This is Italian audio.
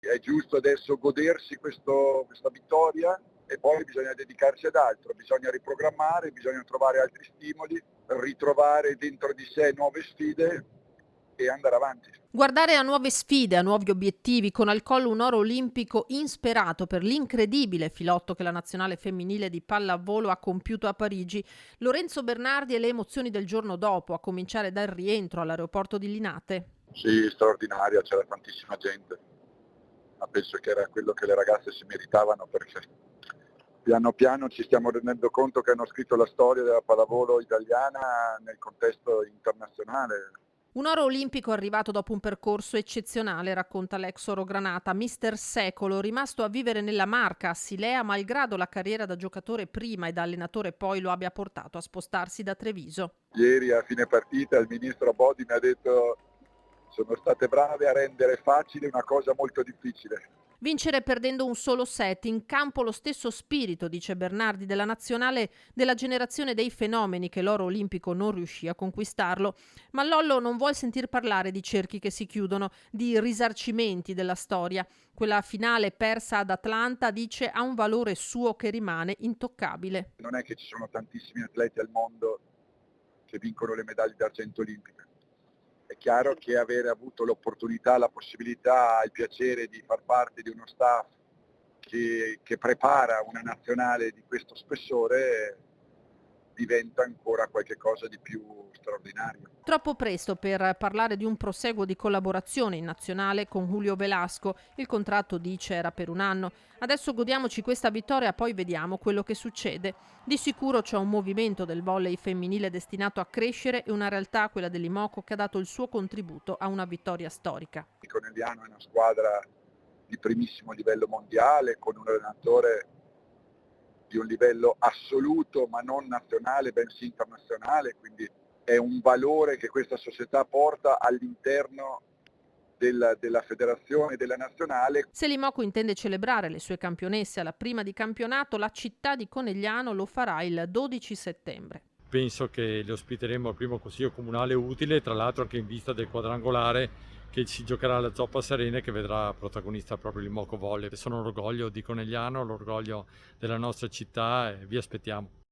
È giusto adesso godersi questa vittoria e poi bisogna dedicarsi ad altro, bisogna riprogrammare, bisogna trovare altri stimoli, ritrovare dentro di sé nuove sfide e andare avanti. Guardare a nuove sfide, a nuovi obiettivi, con al collo un oro olimpico insperato per l'incredibile filotto che la nazionale femminile di pallavolo ha compiuto a Parigi, Lorenzo Bernardi e le emozioni del giorno dopo, a cominciare dal rientro all'aeroporto di Linate. Sì, straordinaria, c'era tantissima gente, ma penso che era quello che le ragazze si meritavano, perché piano piano ci stiamo rendendo conto che hanno scritto la storia della pallavolo italiana nel contesto internazionale. Un oro olimpico arrivato dopo un percorso eccezionale, racconta l'ex orogranata, mister secolo, rimasto a vivere nella Marca, a Silea, malgrado la carriera da giocatore prima e da allenatore poi lo abbia portato a spostarsi da Treviso. Ieri a fine partita il ministro Bodi mi ha detto: sono state brave a rendere facile una cosa molto difficile. Vincere perdendo un solo set, in campo lo stesso spirito, dice Bernardi, della nazionale della generazione dei fenomeni che l'oro olimpico non riuscì a conquistarlo. Ma Lollo non vuol sentir parlare di cerchi che si chiudono, di risarcimenti della storia. Quella finale persa ad Atlanta, dice, ha un valore suo che rimane intoccabile. Non è che ci sono tantissimi atleti al mondo che vincono le medaglie d'argento olimpiche. È chiaro che avere avuto l'opportunità, la possibilità, il piacere di far parte di uno staff che prepara una nazionale di questo spessore diventa ancora qualcosa di più straordinario. Troppo presto per parlare di un proseguo di collaborazione in nazionale con Julio Velasco. Il contratto, dice, era per un anno. Adesso godiamoci questa vittoria, poi vediamo quello che succede. Di sicuro c'è un movimento del volley femminile destinato a crescere e una realtà, quella dell'Imoco, che ha dato il suo contributo a una vittoria storica. Il Conegliano è una squadra di primissimo livello mondiale, con un allenatore di un livello assoluto, ma non nazionale, bensì internazionale, quindi è un valore che questa società porta all'interno della federazione e della nazionale. Se l'Imoco intende celebrare le sue campionesse alla prima di campionato, la città di Conegliano lo farà il 12 settembre. Penso che le ospiteremo al primo consiglio comunale utile, tra l'altro anche in vista del quadrangolare che si giocherà alla Zoppa Serena e che vedrà protagonista proprio l'Imoco Volley. Sono l'orgoglio di Conegliano, l'orgoglio della nostra città e vi aspettiamo.